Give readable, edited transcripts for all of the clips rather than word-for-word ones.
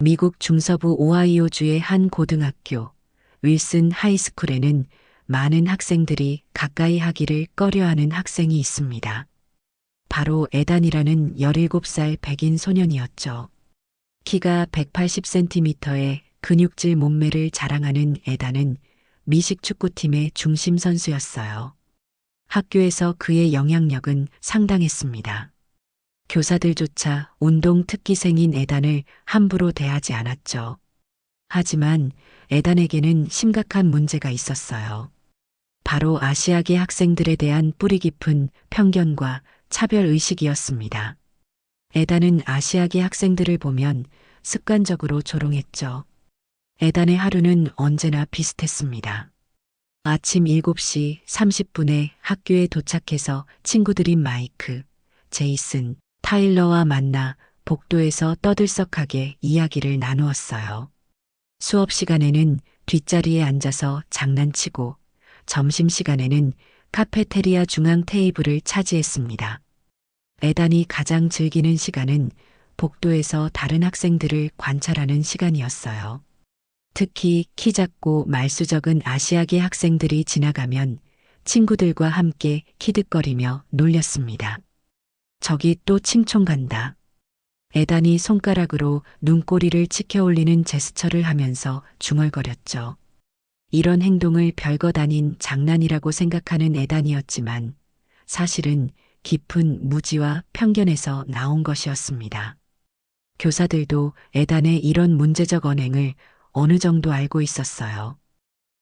미국 중서부 오하이오주의 한 고등학교 윌슨 하이스쿨에는 많은 학생들이 가까이 하기를 꺼려하는 학생이 있습니다. 바로 에단이라는 17살 백인 소년이었죠. 키가 180cm의 근육질 몸매를 자랑하는 에단은 미식 축구팀의 중심 선수였어요. 학교에서 그의 영향력은 상당했습니다. 교사들조차 운동 특기생인 에단을 함부로 대하지 않았죠. 하지만 에단에게는 심각한 문제가 있었어요. 바로 아시아계 학생들에 대한 뿌리 깊은 편견과 차별의식이었습니다. 에단은 아시아계 학생들을 보면 습관적으로 조롱했죠. 에단의 하루는 언제나 비슷했습니다. 아침 7시 30분에 학교에 도착해서 친구들인 마이크, 제이슨, 타일러와 만나 복도에서 떠들썩하게 이야기를 나누었어요. 수업 시간에는 뒷자리에 앉아서 장난치고 점심시간에는 카페테리아 중앙 테이블을 차지했습니다. 에단이 가장 즐기는 시간은 복도에서 다른 학생들을 관찰하는 시간이었어요. 특히 키 작고 말수 적은 아시아계 학생들이 지나가면 친구들과 함께 키득거리며 놀렸습니다. 저기 또 칭총 간다. 에단이 손가락으로 눈꼬리를 치켜 올리는 제스처를 하면서 중얼거렸죠. 이런 행동을 별것 아닌 장난이라고 생각하는 에단이었지만 사실은 깊은 무지와 편견에서 나온 것이었습니다. 교사들도 에단의 이런 문제적 언행을 어느 정도 알고 있었어요.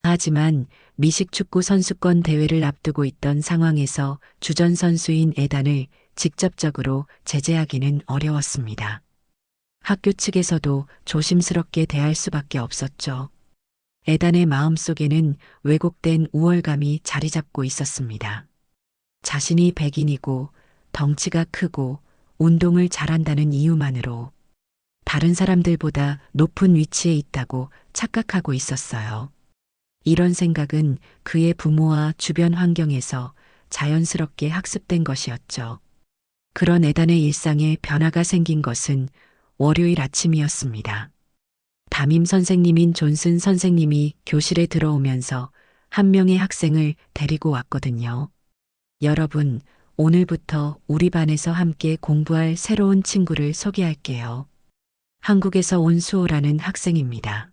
하지만 미식축구 선수권 대회를 앞두고 있던 상황에서 주전 선수인 에단을 직접적으로 제재하기는 어려웠습니다. 학교 측에서도 조심스럽게 대할 수밖에 없었죠. 에단의 마음속에는 왜곡된 우월감이 자리 잡고 있었습니다. 자신이 백인이고 덩치가 크고 운동을 잘한다는 이유만으로 다른 사람들보다 높은 위치에 있다고 착각하고 있었어요. 이런 생각은 그의 부모와 주변 환경에서 자연스럽게 학습된 것이었죠. 그런 에단의 일상에 변화가 생긴 것은 월요일 아침이었습니다. 담임 선생님인 존슨 선생님이 교실에 들어오면서 한 명의 학생을 데리고 왔거든요. 여러분, 오늘부터 우리 반에서 함께 공부할 새로운 친구를 소개할게요. 한국에서 온 수호라는 학생입니다.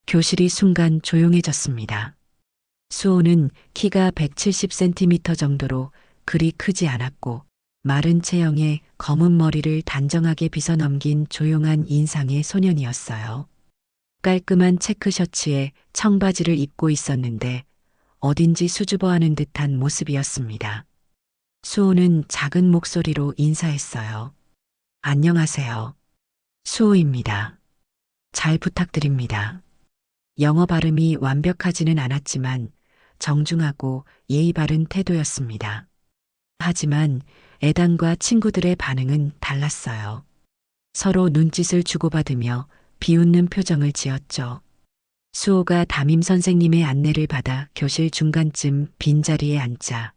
교실이 순간 조용해졌습니다. 수호는 키가 170cm 정도로 그리 크지 않았고 마른 체형에 검은 머리를 단정하게 빗어넘긴 조용한 인상의 소년이었어요. 깔끔한 체크 셔츠에 청바지를 입고 있었는데 어딘지 수줍어하는 듯한 모습이었습니다. 수호는 작은 목소리로 인사했어요. 안녕하세요. 수호입니다. 잘 부탁드립니다. 영어 발음이 완벽하지는 않았지만 정중하고 예의 바른 태도였습니다. 하지만 에단과 친구들의 반응은 달랐어요. 서로 눈짓을 주고받으며 비웃는 표정을 지었죠. 수호가 담임 선생님의 안내를 받아 교실 중간쯤 빈자리에 앉자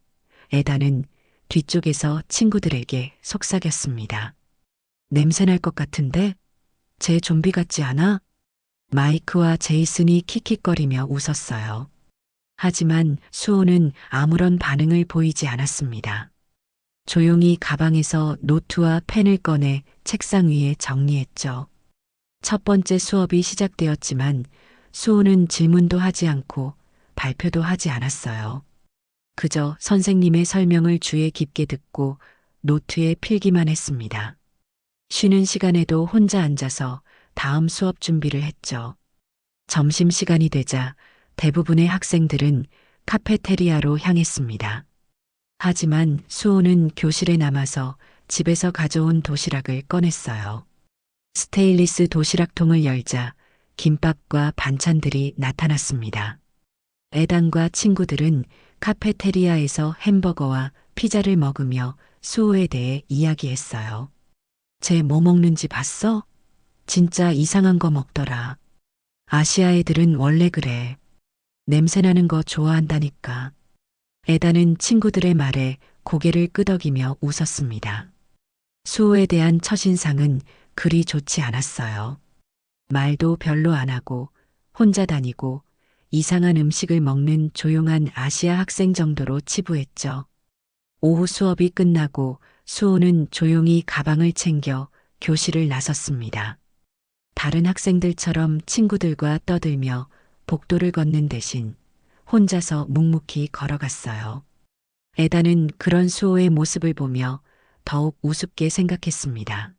에단은 뒤쪽에서 친구들에게 속삭였습니다. 냄새날 것 같은데? 쟤 좀비 같지 않아? 마이크와 제이슨이 킥킥거리며 웃었어요. 하지만 수호는 아무런 반응을 보이지 않았습니다. 조용히 가방에서 노트와 펜을 꺼내 책상 위에 정리했죠. 첫 번째 수업이 시작되었지만 수호는 질문도 하지 않고 발표도 하지 않았어요. 그저 선생님의 설명을 귀에 깊게 듣고 노트에 필기만 했습니다. 쉬는 시간에도 혼자 앉아서 다음 수업 준비를 했죠. 점심시간이 되자 대부분의 학생들은 카페테리아로 향했습니다. 하지만 수호는 교실에 남아서 집에서 가져온 도시락을 꺼냈어요. 스테인리스 도시락통을 열자 김밥과 반찬들이 나타났습니다. 에단과 친구들은 카페테리아에서 햄버거와 피자를 먹으며 수호에 대해 이야기했어요. 쟤 뭐 먹는지 봤어? 진짜 이상한 거 먹더라. 아시아 애들은 원래 그래. 냄새나는 거 좋아한다니까. 에단은 친구들의 말에 고개를 끄덕이며 웃었습니다. 수호에 대한 첫인상은 그리 좋지 않았어요. 말도 별로 안 하고 혼자 다니고 이상한 음식을 먹는 조용한 아시아 학생 정도로 치부했죠. 오후 수업이 끝나고 수호는 조용히 가방을 챙겨 교실을 나섰습니다. 다른 학생들처럼 친구들과 떠들며 복도를 걷는 대신 혼자서 묵묵히 걸어갔어요. 에다는 그런 수호의 모습을 보며 더욱 우습게 생각했습니다.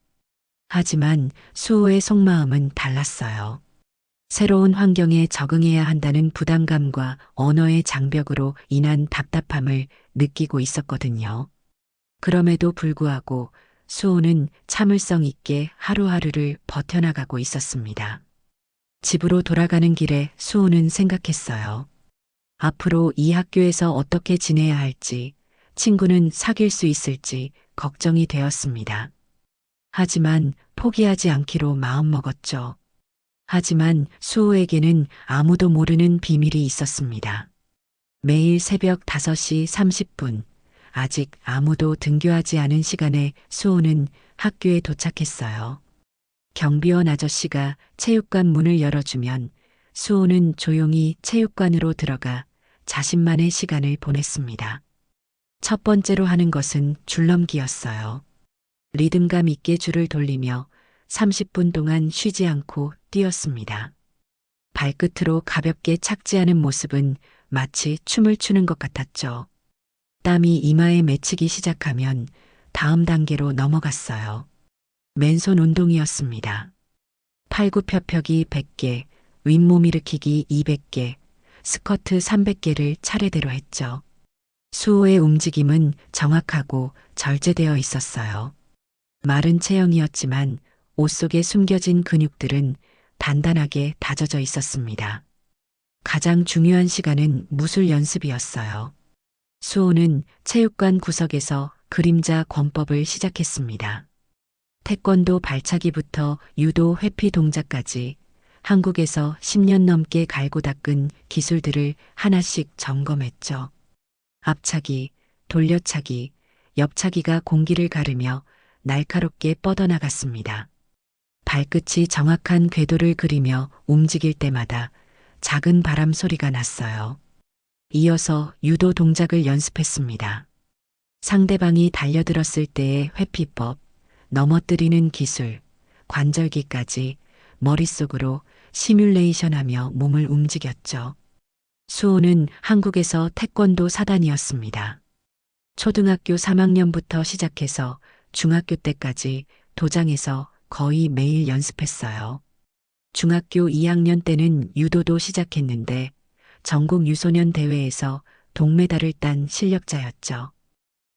하지만 수호의 속마음은 달랐어요. 새로운 환경에 적응해야 한다는 부담감과 언어의 장벽으로 인한 답답함을 느끼고 있었거든요. 그럼에도 불구하고 수호는 참을성 있게 하루하루를 버텨나가고 있었습니다. 집으로 돌아가는 길에 수호는 생각했어요. 앞으로 이 학교에서 어떻게 지내야 할지, 친구는 사귈 수 있을지 걱정이 되었습니다. 하지만 포기하지 않기로 마음먹었죠. 하지만 수호에게는 아무도 모르는 비밀이 있었습니다. 매일 새벽 5시 30분, 아직 아무도 등교하지 않은 시간에 수호는 학교에 도착했어요. 경비원 아저씨가 체육관 문을 열어주면 수호는 조용히 체육관으로 들어가 자신만의 시간을 보냈습니다. 첫 번째로 하는 것은 줄넘기였어요. 리듬감 있게 줄을 돌리며 30분 동안 쉬지 않고 뛰었습니다. 발끝으로 가볍게 착지하는 모습은 마치 춤을 추는 것 같았죠. 땀이 이마에 맺히기 시작하면 다음 단계로 넘어갔어요. 맨손 운동이었습니다. 팔굽혀펴기 100개, 윗몸 일으키기 200개, 스쿼트 300개를 차례대로 했죠. 수호의 움직임은 정확하고 절제되어 있었어요. 마른 체형이었지만 옷 속에 숨겨진 근육들은 단단하게 다져져 있었습니다. 가장 중요한 시간은 무술 연습이었어요. 수호는 체육관 구석에서 그림자 권법을 시작했습니다. 태권도 발차기부터 유도 회피 동작까지 한국에서 10년 넘게 갈고 닦은 기술들을 하나씩 점검했죠. 앞차기, 돌려차기, 옆차기가 공기를 가르며 날카롭게 뻗어나갔습니다. 발끝이 정확한 궤도를 그리며 움직일 때마다 작은 바람 소리가 났어요. 이어서 유도 동작을 연습했습니다. 상대방이 달려들었을 때의 회피법, 넘어뜨리는 기술, 관절기까지 머릿속으로 시뮬레이션하며 몸을 움직였죠. 수호는 한국에서 태권도 사단이었습니다. 초등학교 3학년부터 시작해서 중학교 때까지 도장에서 거의 매일 연습했어요. 중학교 2학년 때는 유도도 시작했는데 전국 유소년 대회에서 동메달을 딴 실력자였죠.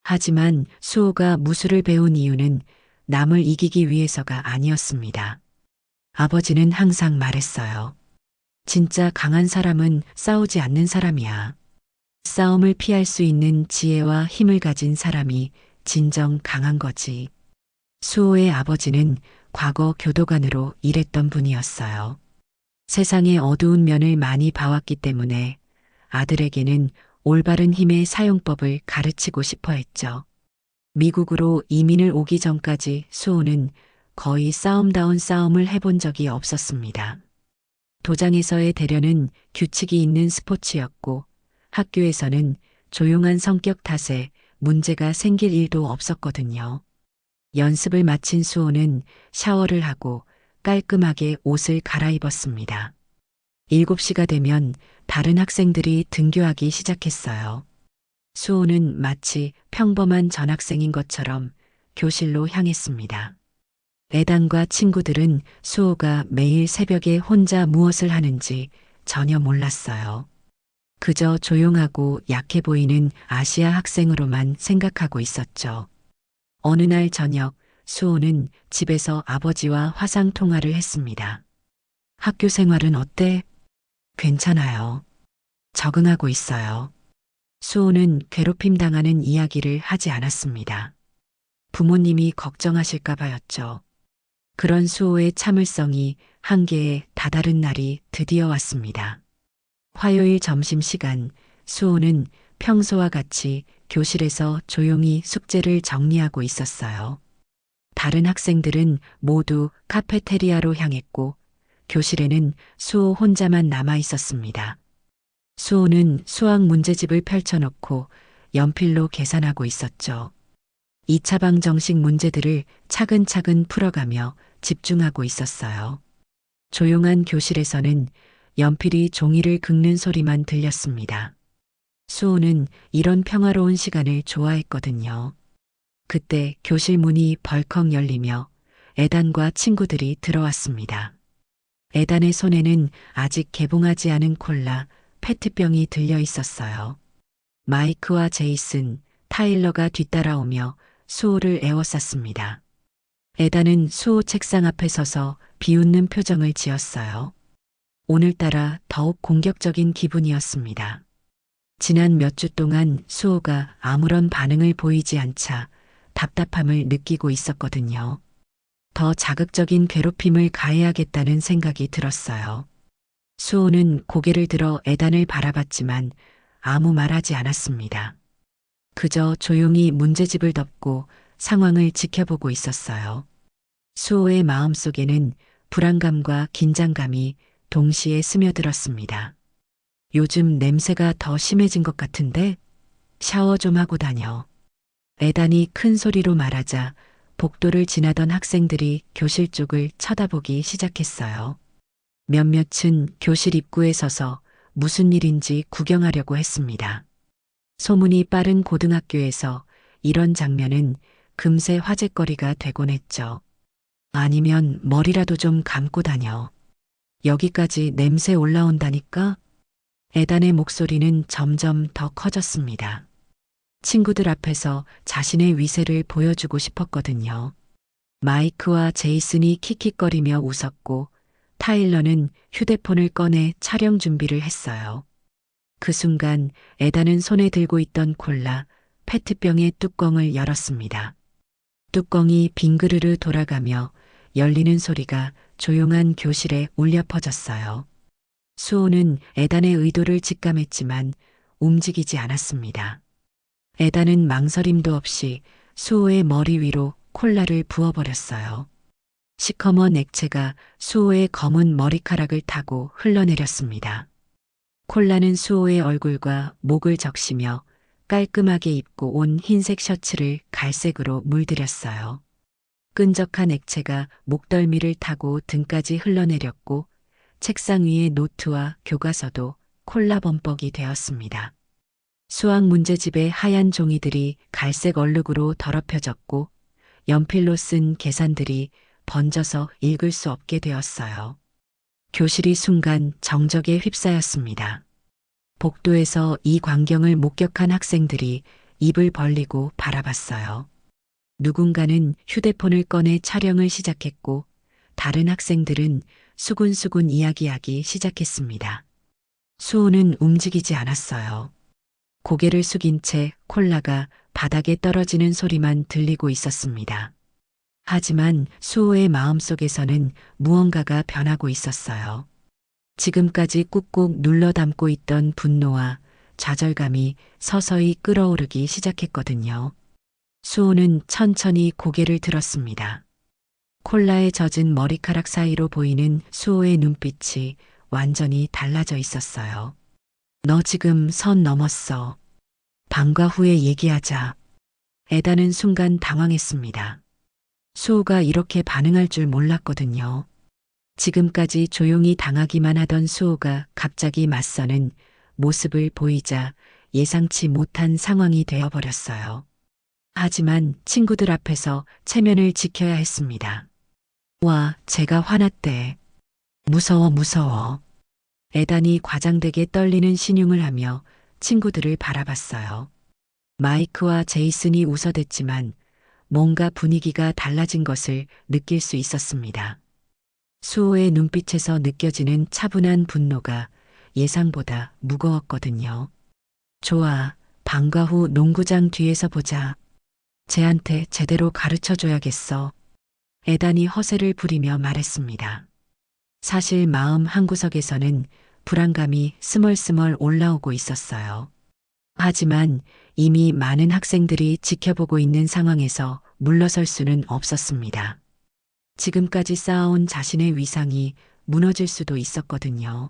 하지만 수호가 무술을 배운 이유는 남을 이기기 위해서가 아니었습니다. 아버지는 항상 말했어요. 진짜 강한 사람은 싸우지 않는 사람이야. 싸움을 피할 수 있는 지혜와 힘을 가진 사람이 진정 강한 거지. 수호의 아버지는 과거 교도관으로 일했던 분이었어요. 세상의 어두운 면을 많이 봐왔기 때문에 아들에게는 올바른 힘의 사용법을 가르치고 싶어 했죠. 미국으로 이민을 오기 전까지 수호는 거의 싸움다운 싸움을 해본 적이 없었습니다. 도장에서의 대련은 규칙이 있는 스포츠였고 학교에서는 조용한 성격 탓에 문제가 생길 일도 없었거든요. 연습을 마친 수호는 샤워를 하고 깔끔하게 옷을 갈아입었습니다. 7시가 되면 다른 학생들이 등교하기 시작했어요. 수호는 마치 평범한 전학생인 것처럼 교실로 향했습니다. 애단과 친구들은 수호가 매일 새벽에 혼자 무엇을 하는지 전혀 몰랐어요. 그저 조용하고 약해 보이는 아시아 학생으로만 생각하고 있었죠. 어느 날 저녁 수호는 집에서 아버지와 화상 통화를 했습니다. 학교 생활은 어때? 괜찮아요. 적응하고 있어요. 수호는 괴롭힘 당하는 이야기를 하지 않았습니다. 부모님이 걱정하실까 봐였죠. 그런 수호의 참을성이 한계에 다다른 날이 드디어 왔습니다. 화요일 점심시간 수호는 평소와 같이 교실에서 조용히 숙제를 정리하고 있었어요. 다른 학생들은 모두 카페테리아로 향했고 교실에는 수호 혼자만 남아 있었습니다. 수호는 수학 문제집을 펼쳐놓고 연필로 계산하고 있었죠. 2차방 정식 문제들을 차근차근 풀어가며 집중하고 있었어요. 조용한 교실에서는 연필이 종이를 긁는 소리만 들렸습니다. 수호는 이런 평화로운 시간을 좋아했거든요. 그때 교실 문이 벌컥 열리며 에단과 친구들이 들어왔습니다. 에단의 손에는 아직 개봉하지 않은 콜라, 페트병이 들려 있었어요. 마이크와 제이슨, 타일러가 뒤따라오며 수호를 에워쌌습니다. 에단은 수호 책상 앞에 서서 비웃는 표정을 지었어요. 오늘따라 더욱 공격적인 기분이었습니다. 지난 몇 주 동안 수호가 아무런 반응을 보이지 않자 답답함을 느끼고 있었거든요. 더 자극적인 괴롭힘을 가해야겠다는 생각이 들었어요. 수호는 고개를 들어 에단을 바라봤지만 아무 말하지 않았습니다. 그저 조용히 문제집을 덮고 상황을 지켜보고 있었어요. 수호의 마음속에는 불안감과 긴장감이 동시에 스며들었습니다. 요즘 냄새가 더 심해진 것 같은데 샤워 좀 하고 다녀. 에단이 큰 소리로 말하자 복도를 지나던 학생들이 교실 쪽을 쳐다보기 시작했어요. 몇몇은 교실 입구에 서서 무슨 일인지 구경하려고 했습니다. 소문이 빠른 고등학교에서 이런 장면은 금세 화제거리가 되곤 했죠. 아니면 머리라도 좀 감고 다녀. 여기까지 냄새 올라온다니까? 에단의 목소리는 점점 더 커졌습니다. 친구들 앞에서 자신의 위세를 보여주고 싶었거든요. 마이크와 제이슨이 킥킥거리며 웃었고 타일러는 휴대폰을 꺼내 촬영 준비를 했어요. 그 순간 에단은 손에 들고 있던 콜라, 페트병의 뚜껑을 열었습니다. 뚜껑이 빙그르르 돌아가며 열리는 소리가 조용한 교실에 울려 퍼졌어요. 수호는 에단의 의도를 직감했지만 움직이지 않았습니다. 에단은 망설임도 없이 수호의 머리 위로 콜라를 부어버렸어요. 시커먼 액체가 수호의 검은 머리카락을 타고 흘러내렸습니다. 콜라는 수호의 얼굴과 목을 적시며 깔끔하게 입고 온 흰색 셔츠를 갈색으로 물들였어요. 끈적한 액체가 목덜미를 타고 등까지 흘러내렸고 책상 위의 노트와 교과서도 콜라 범벅이 되었습니다. 수학 문제집의 하얀 종이들이 갈색 얼룩으로 더럽혀졌고 연필로 쓴 계산들이 번져서 읽을 수 없게 되었어요. 교실이 순간 정적에 휩싸였습니다. 복도에서 이 광경을 목격한 학생들이 입을 벌리고 바라봤어요. 누군가는 휴대폰을 꺼내 촬영을 시작했고 다른 학생들은 수군수군 이야기하기 시작했습니다. 수호는 움직이지 않았어요. 고개를 숙인 채 콜라가 바닥에 떨어지는 소리만 들리고 있었습니다. 하지만 수호의 마음속에서는 무언가가 변하고 있었어요. 지금까지 꾹꾹 눌러 담고 있던 분노와 좌절감이 서서히 끓어오르기 시작했거든요. 수호는 천천히 고개를 들었습니다. 콜라에 젖은 머리카락 사이로 보이는 수호의 눈빛이 완전히 달라져 있었어요. 너 지금 선 넘었어. 방과 후에 얘기하자. 에단은 순간 당황했습니다. 수호가 이렇게 반응할 줄 몰랐거든요. 지금까지 조용히 당하기만 하던 수호가 갑자기 맞서는 모습을 보이자 예상치 못한 상황이 되어버렸어요. 하지만 친구들 앞에서 체면을 지켜야 했습니다. 와, 제가 화났대. 무서워, 무서워. 에단이 과장되게 떨리는 신용을 하며 친구들을 바라봤어요. 마이크와 제이슨이 웃어댔지만 뭔가 분위기가 달라진 것을 느낄 수 있었습니다. 수호의 눈빛에서 느껴지는 차분한 분노가 예상보다 무거웠거든요. 좋아, 방과 후 농구장 뒤에서 보자. 쟤한테 제대로 가르쳐줘야겠어. 에단이 허세를 부리며 말했습니다. 사실 마음 한구석에서는 불안감이 스멀스멀 올라오고 있었어요. 하지만 이미 많은 학생들이 지켜보고 있는 상황에서 물러설 수는 없었습니다. 지금까지 쌓아온 자신의 위상이 무너질 수도 있었거든요.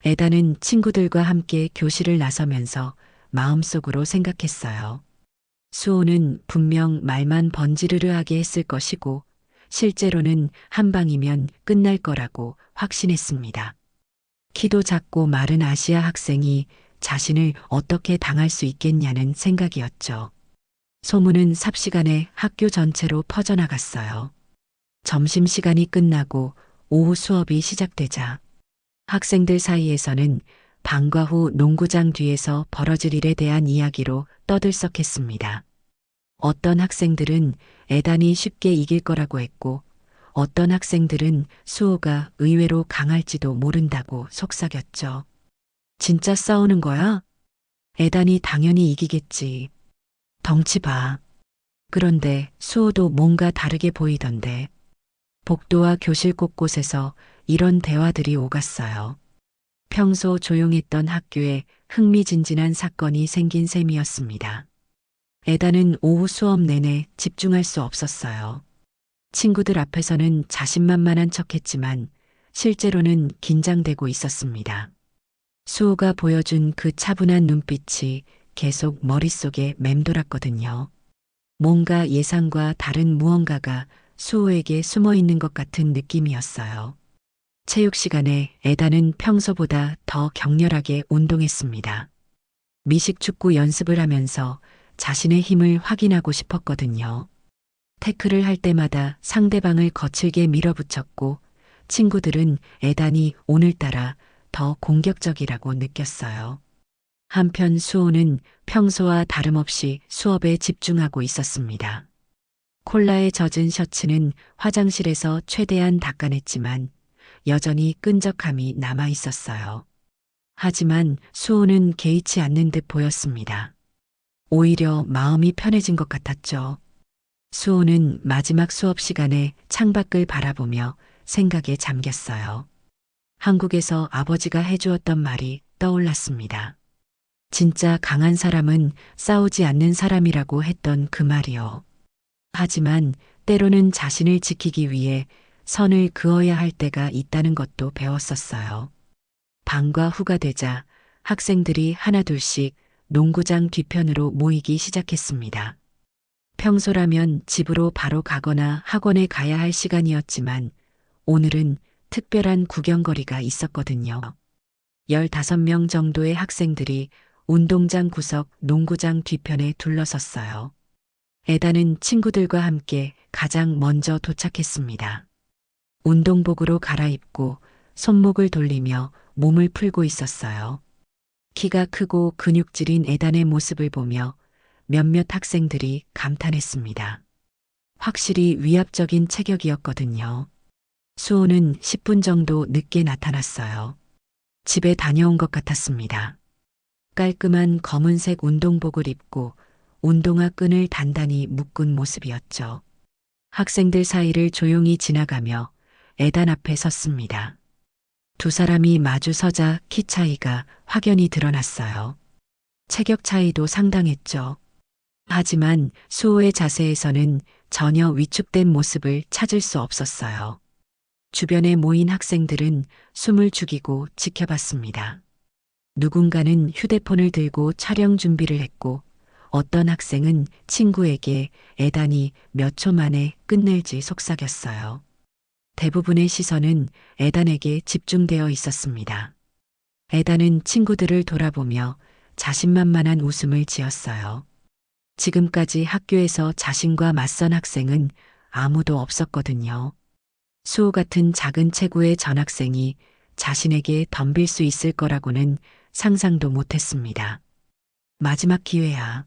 에다는 친구들과 함께 교실을 나서면서 마음속으로 생각했어요. 수호는 분명 말만 번지르르하게 했을 것이고 실제로는 한 방이면 끝날 거라고 확신했습니다. 키도 작고 마른 아시아 학생이 자신을 어떻게 당할 수 있겠냐는 생각이었죠. 소문은 삽시간에 학교 전체로 퍼져나갔어요. 점심시간이 끝나고 오후 수업이 시작되자 학생들 사이에서는 방과 후 농구장 뒤에서 벌어질 일에 대한 이야기로 떠들썩했습니다. 어떤 학생들은 에단이 쉽게 이길 거라고 했고 어떤 학생들은 수호가 의외로 강할지도 모른다고 속삭였죠. 진짜 싸우는 거야? 에단이 당연히 이기겠지. 덩치 봐. 그런데 수호도 뭔가 다르게 보이던데. 복도와 교실 곳곳에서 이런 대화들이 오갔어요. 평소 조용했던 학교에 흥미진진한 사건이 생긴 셈이었습니다. 에다는 오후 수업 내내 집중할 수 없었어요. 친구들 앞에서는 자신만만한 척했지만 실제로는 긴장되고 있었습니다. 수호가 보여준 그 차분한 눈빛이 계속 머릿속에 맴돌았거든요. 뭔가 예상과 다른 무언가가 수호에게 숨어 있는 것 같은 느낌이었어요. 체육 시간에 에다는 평소보다 더 격렬하게 운동했습니다. 미식축구 연습을 하면서 자신의 힘을 확인하고 싶었거든요. 태클을 할 때마다 상대방을 거칠게 밀어붙였고 친구들은 에단이 오늘따라 더 공격적이라고 느꼈어요. 한편 수호는 평소와 다름없이 수업에 집중하고 있었습니다. 콜라에 젖은 셔츠는 화장실에서 최대한 닦아냈지만 여전히 끈적함이 남아 있었어요. 하지만 수호는 개의치 않는 듯 보였습니다. 오히려 마음이 편해진 것 같았죠. 수호는 마지막 수업 시간에 창밖을 바라보며 생각에 잠겼어요. 한국에서 아버지가 해주었던 말이 떠올랐습니다. 진짜 강한 사람은 싸우지 않는 사람이라고 했던 그 말이요. 하지만 때로는 자신을 지키기 위해 선을 그어야 할 때가 있다는 것도 배웠었어요. 방과 후가 되자 학생들이 하나둘씩 농구장 뒤편으로 모이기 시작했습니다. 평소라면 집으로 바로 가거나 학원에 가야 할 시간이었지만 오늘은 특별한 구경거리가 있었거든요. 15명 정도의 학생들이 운동장 구석 농구장 뒤편에 둘러섰어요. 에다는 친구들과 함께 가장 먼저 도착했습니다. 운동복으로 갈아입고 손목을 돌리며 몸을 풀고 있었어요. 키가 크고 근육질인 에단의 모습을 보며 몇몇 학생들이 감탄했습니다. 확실히 위압적인 체격이었거든요. 수호는 10분 정도 늦게 나타났어요. 집에 다녀온 것 같았습니다. 깔끔한 검은색 운동복을 입고 운동화 끈을 단단히 묶은 모습이었죠. 학생들 사이를 조용히 지나가며 에단 앞에 섰습니다. 두 사람이 마주 서자 키 차이가 확연히 드러났어요. 체격 차이도 상당했죠. 하지만 수호의 자세에서는 전혀 위축된 모습을 찾을 수 없었어요. 주변에 모인 학생들은 숨을 죽이고 지켜봤습니다. 누군가는 휴대폰을 들고 촬영 준비를 했고 어떤 학생은 친구에게 에단이 몇 초 만에 끝낼지 속삭였어요. 대부분의 시선은 에단에게 집중되어 있었습니다. 에단은 친구들을 돌아보며 자신만만한 웃음을 지었어요. 지금까지 학교에서 자신과 맞선 학생은 아무도 없었거든요. 수호 같은 작은 체구의 전학생이 자신에게 덤빌 수 있을 거라고는 상상도 못했습니다. 마지막 기회야.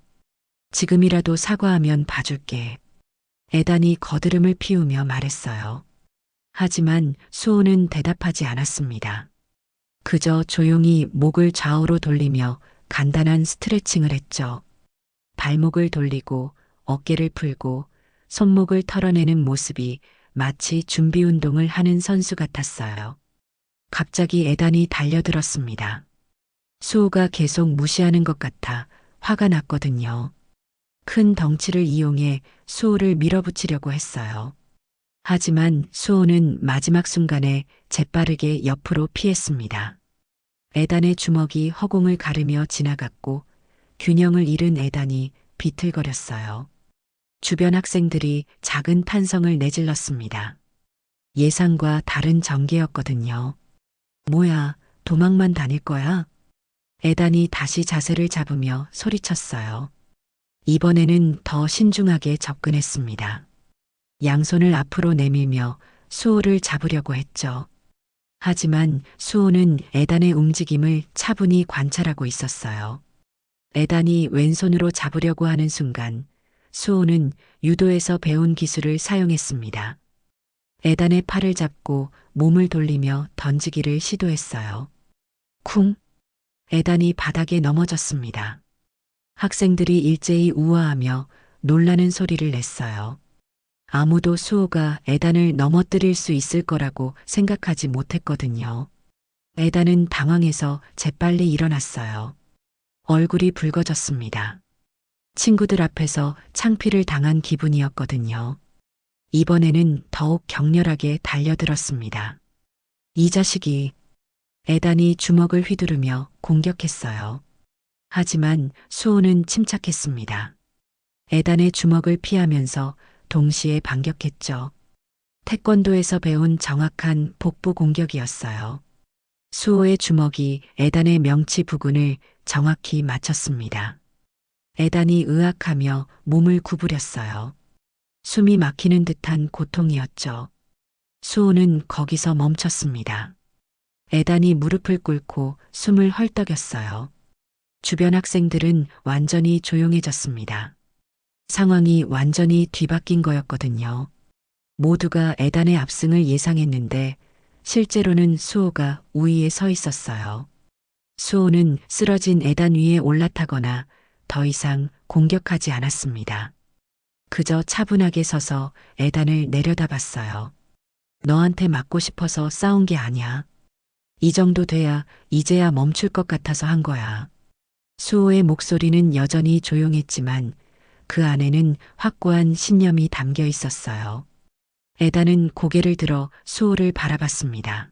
지금이라도 사과하면 봐줄게. 에단이 거드름을 피우며 말했어요. 하지만 수호는 대답하지 않았습니다. 그저 조용히 목을 좌우로 돌리며 간단한 스트레칭을 했죠. 발목을 돌리고 어깨를 풀고 손목을 털어내는 모습이 마치 준비 운동을 하는 선수 같았어요. 갑자기 에단이 달려들었습니다. 수호가 계속 무시하는 것 같아 화가 났거든요. 큰 덩치를 이용해 수호를 밀어붙이려고 했어요. 하지만 수호는 마지막 순간에 재빠르게 옆으로 피했습니다. 에단의 주먹이 허공을 가르며 지나갔고 균형을 잃은 에단이 비틀거렸어요. 주변 학생들이 작은 탄성을 내질렀습니다. 예상과 다른 전개였거든요. 뭐야, 도망만 다닐 거야? 에단이 다시 자세를 잡으며 소리쳤어요. 이번에는 더 신중하게 접근했습니다. 양손을 앞으로 내밀며 수호를 잡으려고 했죠. 하지만 수호는 에단의 움직임을 차분히 관찰하고 있었어요. 에단이 왼손으로 잡으려고 하는 순간 수호는 유도에서 배운 기술을 사용했습니다. 에단의 팔을 잡고 몸을 돌리며 던지기를 시도했어요. 쿵! 에단이 바닥에 넘어졌습니다. 학생들이 일제히 우아하며 놀라는 소리를 냈어요. 아무도 수호가 에단을 넘어뜨릴 수 있을 거라고 생각하지 못했거든요. 에단은 당황해서 재빨리 일어났어요. 얼굴이 붉어졌습니다. 친구들 앞에서 창피를 당한 기분이었거든요. 이번에는 더욱 격렬하게 달려들었습니다. 이 자식이. 에단이 주먹을 휘두르며 공격했어요. 하지만 수호는 침착했습니다. 에단의 주먹을 피하면서 동시에 반격했죠. 태권도에서 배운 정확한 복부 공격이었어요. 수호의 주먹이 에단의 명치 부근을 정확히 맞췄습니다. 에단이 으악하며 몸을 구부렸어요. 숨이 막히는 듯한 고통이었죠. 수호는 거기서 멈췄습니다. 에단이 무릎을 꿇고 숨을 헐떡였어요. 주변 학생들은 완전히 조용해졌습니다. 상황이 완전히 뒤바뀐 거였거든요. 모두가 에단의 압승을 예상했는데 실제로는 수호가 우위에 서 있었어요. 수호는 쓰러진 에단 위에 올라타거나 더 이상 공격하지 않았습니다. 그저 차분하게 서서 에단을 내려다봤어요. 너한테 맞고 싶어서 싸운 게 아니야. 이 정도 돼야 이제야 멈출 것 같아서 한 거야. 수호의 목소리는 여전히 조용했지만 그 안에는 확고한 신념이 담겨 있었어요. 에단은 고개를 들어 수호를 바라봤습니다.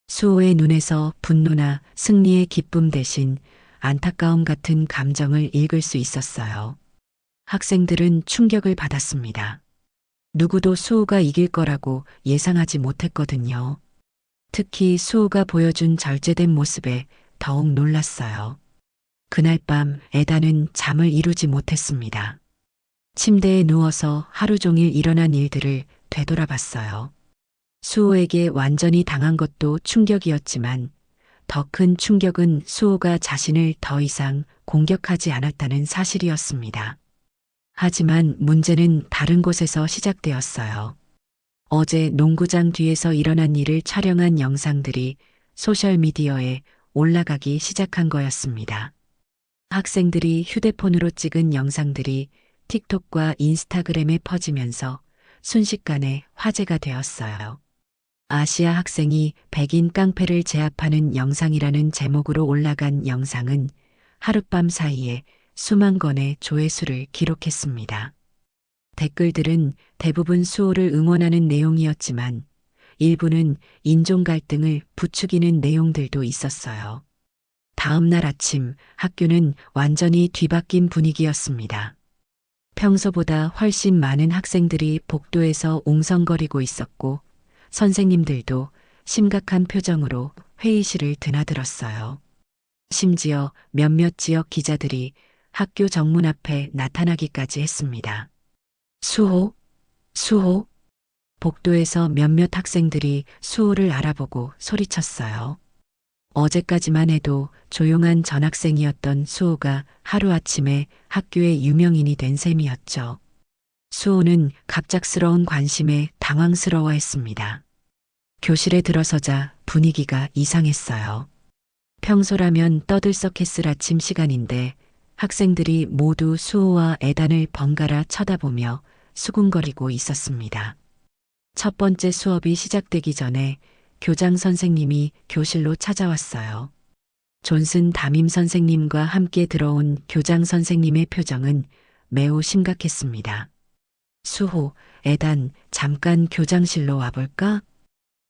수호의 눈에서 분노나 승리의 기쁨 대신 안타까움 같은 감정을 읽을 수 있었어요. 학생들은 충격을 받았습니다. 누구도 수호가 이길 거라고 예상하지 못했거든요. 특히 수호가 보여준 절제된 모습에 더욱 놀랐어요. 그날 밤 에단은 잠을 이루지 못했습니다. 침대에 누워서 하루 종일 일어난 일들을 되돌아봤어요. 수호에게 완전히 당한 것도 충격이었지만 더 큰 충격은 수호가 자신을 더 이상 공격하지 않았다는 사실이었습니다. 하지만 문제는 다른 곳에서 시작되었어요. 어제 농구장 뒤에서 일어난 일을 촬영한 영상들이 소셜미디어에 올라가기 시작한 거였습니다. 학생들이 휴대폰으로 찍은 영상들이 틱톡과 인스타그램에 퍼지면서 순식간에 화제가 되었어요. 아시아 학생이 백인 깡패를 제압하는 영상이라는 제목으로 올라간 영상은 하룻밤 사이에 수만 건의 조회수를 기록했습니다. 댓글들은 대부분 수호를 응원하는 내용이었지만 일부는 인종 갈등을 부추기는 내용들도 있었어요. 다음 날 아침 학교는 완전히 뒤바뀐 분위기였습니다. 평소보다 훨씬 많은 학생들이 복도에서 웅성거리고 있었고 선생님들도 심각한 표정으로 회의실을 드나들었어요. 심지어 몇몇 지역 기자들이 학교 정문 앞에 나타나기까지 했습니다. 수호, 수호. 복도에서 몇몇 학생들이 수호를 알아보고 소리쳤어요. 어제까지만 해도 조용한 전학생이었던 수호가 하루아침에 학교의 유명인이 된 셈이었죠. 수호는 갑작스러운 관심에 당황스러워했습니다. 교실에 들어서자 분위기가 이상했어요. 평소라면 떠들썩했을 아침 시간인데 학생들이 모두 수호와 에단을 번갈아 쳐다보며 수군거리고 있었습니다. 첫 번째 수업이 시작되기 전에 교장 선생님이 교실로 찾아왔어요. 존슨 담임 선생님과 함께 들어온 교장 선생님의 표정은 매우 심각했습니다. 수호, 에단, 잠깐 교장실로 와볼까?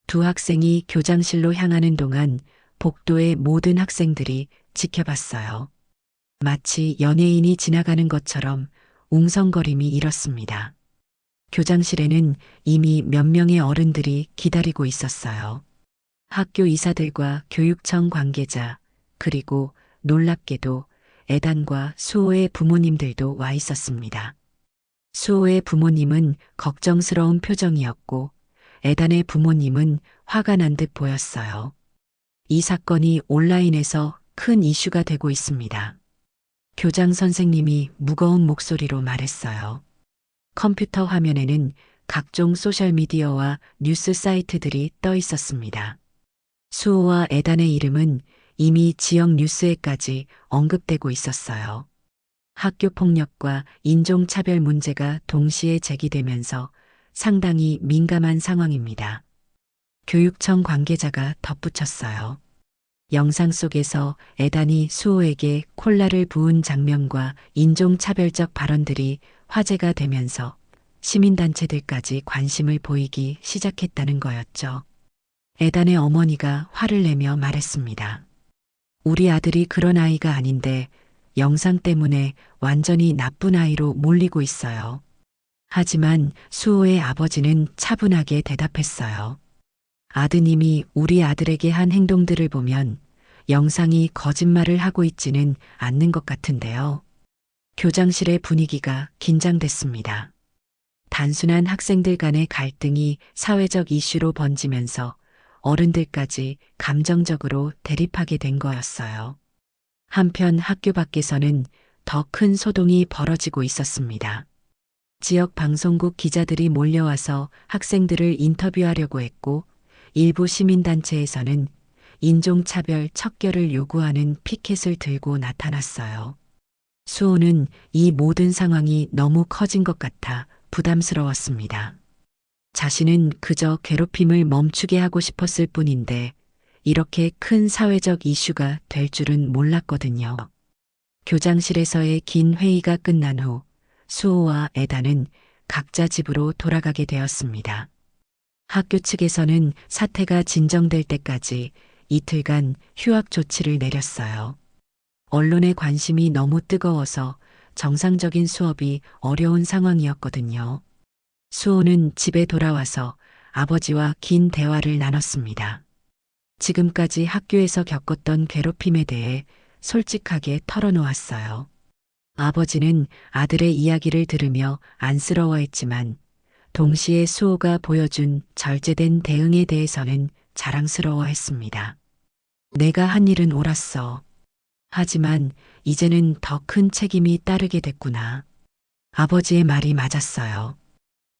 두 학생이 교장실로 향하는 동안 복도의 모든 학생들이 지켜봤어요. 마치 연예인이 지나가는 것처럼 웅성거림이 일었습니다. 교장실에는 이미 몇 명의 어른들이 기다리고 있었어요. 학교 이사들과 교육청 관계자, 그리고 놀랍게도 에단과 수호의 부모님들도 와 있었습니다. 수호의 부모님은 걱정스러운 표정이었고 에단의 부모님은 화가 난 듯 보였어요. 이 사건이 온라인에서 큰 이슈가 되고 있습니다. 교장 선생님이 무거운 목소리로 말했어요. 컴퓨터 화면에는 각종 소셜미디어와 뉴스 사이트들이 떠 있었습니다. 수호와 에단의 이름은 이미 지역 뉴스에까지 언급되고 있었어요. 학교 폭력과 인종차별 문제가 동시에 제기되면서 상당히 민감한 상황입니다. 교육청 관계자가 덧붙였어요. 영상 속에서 에단이 수호에게 콜라를 부은 장면과 인종차별적 발언들이 화제가 되면서 시민단체들까지 관심을 보이기 시작했다는 거였죠. 에단의 어머니가 화를 내며 말했습니다. 우리 아들이 그런 아이가 아닌데 영상 때문에 완전히 나쁜 아이로 몰리고 있어요. 하지만 수호의 아버지는 차분하게 대답했어요. 아드님이 우리 아들에게 한 행동들을 보면 영상이 거짓말을 하고 있지는 않는 것 같은데요. 교장실의 분위기가 긴장됐습니다. 단순한 학생들 간의 갈등이 사회적 이슈로 번지면서 어른들까지 감정적으로 대립하게 된 거였어요. 한편 학교 밖에서는 더 큰 소동이 벌어지고 있었습니다. 지역 방송국 기자들이 몰려와서 학생들을 인터뷰하려고 했고 일부 시민단체에서는 인종차별 척결을 요구하는 피켓을 들고 나타났어요. 수호는 이 모든 상황이 너무 커진 것 같아 부담스러웠습니다. 자신은 그저 괴롭힘을 멈추게 하고 싶었을 뿐인데 이렇게 큰 사회적 이슈가 될 줄은 몰랐거든요. 교장실에서의 긴 회의가 끝난 후 수호와 에단은 각자 집으로 돌아가게 되었습니다. 학교 측에서는 사태가 진정될 때까지 이틀간 휴학 조치를 내렸어요. 언론의 관심이 너무 뜨거워서 정상적인 수업이 어려운 상황이었거든요. 수호는 집에 돌아와서 아버지와 긴 대화를 나눴습니다. 지금까지 학교에서 겪었던 괴롭힘에 대해 솔직하게 털어놓았어요. 아버지는 아들의 이야기를 들으며 안쓰러워했지만 동시에 수호가 보여준 절제된 대응에 대해서는 자랑스러워했습니다. 내가 한 일은 옳았어. 하지만 이제는 더 큰 책임이 따르게 됐구나. 아버지의 말이 맞았어요.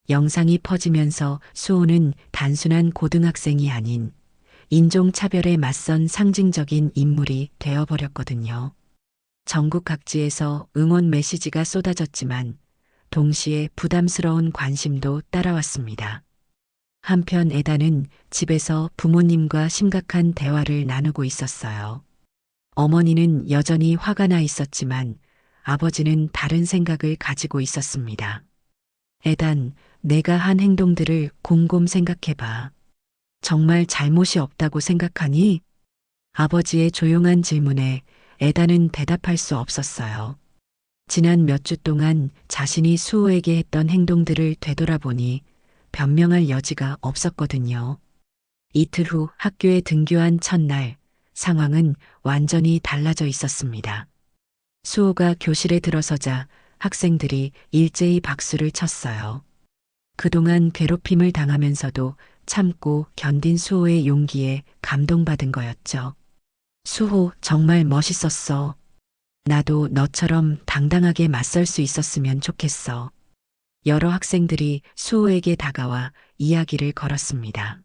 영상이 퍼지면서 수호는 단순한 고등학생이 아닌 인종차별에 맞선 상징적인 인물이 되어버렸거든요. 전국 각지에서 응원 메시지가 쏟아졌지만 동시에 부담스러운 관심도 따라왔습니다. 한편 에단은 집에서 부모님과 심각한 대화를 나누고 있었어요. 어머니는 여전히 화가 나 있었지만 아버지는 다른 생각을 가지고 있었습니다. 에단, 내가 한 행동들을 곰곰 생각해봐. 정말 잘못이 없다고 생각하니? 아버지의 조용한 질문에 에단은 대답할 수 없었어요. 지난 몇 주 동안 자신이 수호에게 했던 행동들을 되돌아보니 변명할 여지가 없었거든요. 이틀 후 학교에 등교한 첫날, 상황은 완전히 달라져 있었습니다. 수호가 교실에 들어서자 학생들이 일제히 박수를 쳤어요. 그동안 괴롭힘을 당하면서도 참고 견딘 수호의 용기에 감동받은 거였죠. 수호, 정말 멋있었어. 나도 너처럼 당당하게 맞설 수 있었으면 좋겠어. 여러 학생들이 수호에게 다가와 이야기를 걸었습니다.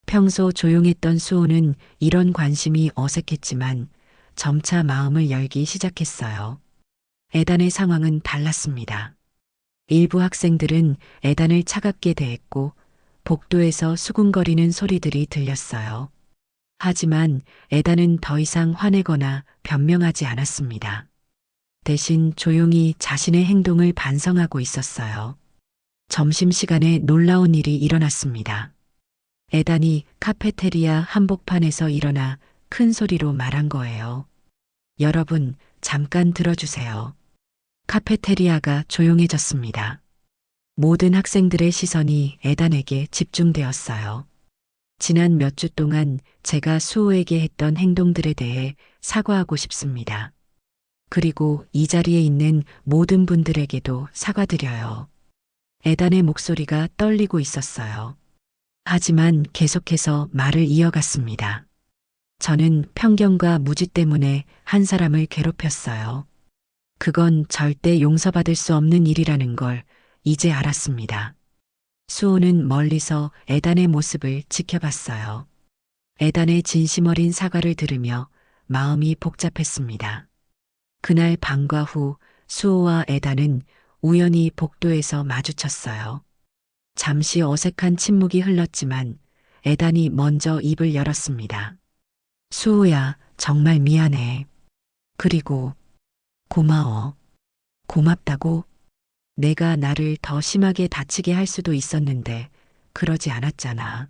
평소 조용했던 수호는 이런 관심이 어색했지만 점차 마음을 열기 시작했어요. 에단의 상황은 달랐습니다. 일부 학생들은 에단을 차갑게 대했고 복도에서 수군거리는 소리들이 들렸어요. 하지만 에단은 더 이상 화내거나 변명하지 않았습니다. 대신 조용히 자신의 행동을 반성하고 있었어요. 점심시간에 놀라운 일이 일어났습니다. 에단이 카페테리아 한복판에서 일어나 큰 소리로 말한 거예요. 여러분, 잠깐 들어주세요. 카페테리아가 조용해졌습니다. 모든 학생들의 시선이 에단에게 집중되었어요. 지난 몇 주 동안 제가 수호에게 했던 행동들에 대해 사과하고 싶습니다. 그리고 이 자리에 있는 모든 분들에게도 사과드려요. 에단의 목소리가 떨리고 있었어요. 하지만 계속해서 말을 이어갔습니다. 저는 편견과 무지 때문에 한 사람을 괴롭혔어요. 그건 절대 용서받을 수 없는 일이라는 걸 이제 알았습니다. 수호는 멀리서 에단의 모습을 지켜봤어요. 에단의 진심 어린 사과를 들으며 마음이 복잡했습니다. 그날 방과 후 수호와 에단은 우연히 복도에서 마주쳤어요. 잠시 어색한 침묵이 흘렀지만 에단이 먼저 입을 열었습니다. 수호야, 정말 미안해. 그리고 고마워. 고맙다고? 내가 나를 더 심하게 다치게 할 수도 있었는데 그러지 않았잖아.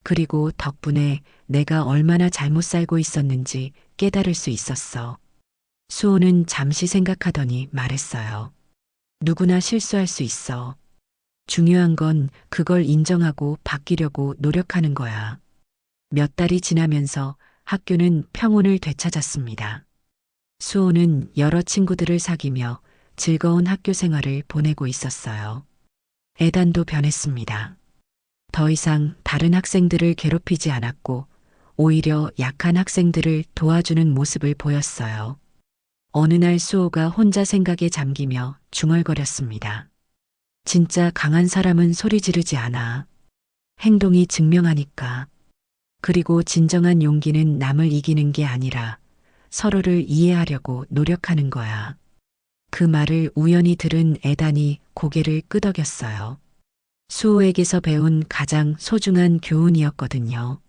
그리고 덕분에 내가 얼마나 잘못 살고 있었는지 깨달을 수 있었어. 수호는 잠시 생각하더니 말했어요. 누구나 실수할 수 있어. 중요한 건 그걸 인정하고 바뀌려고 노력하는 거야. 몇 달이 지나면서 학교는 평온을 되찾았습니다. 수호는 여러 친구들을 사귀며 즐거운 학교 생활을 보내고 있었어요. 에단도 변했습니다. 더 이상 다른 학생들을 괴롭히지 않았고 오히려 약한 학생들을 도와주는 모습을 보였어요. 어느 날 수호가 혼자 생각에 잠기며 중얼거렸습니다. 진짜 강한 사람은 소리 지르지 않아. 행동이 증명하니까. 그리고 진정한 용기는 남을 이기는 게 아니라 서로를 이해하려고 노력하는 거야. 그 말을 우연히 들은 에단이 고개를 끄덕였어요. 수호에게서 배운 가장 소중한 교훈이었거든요.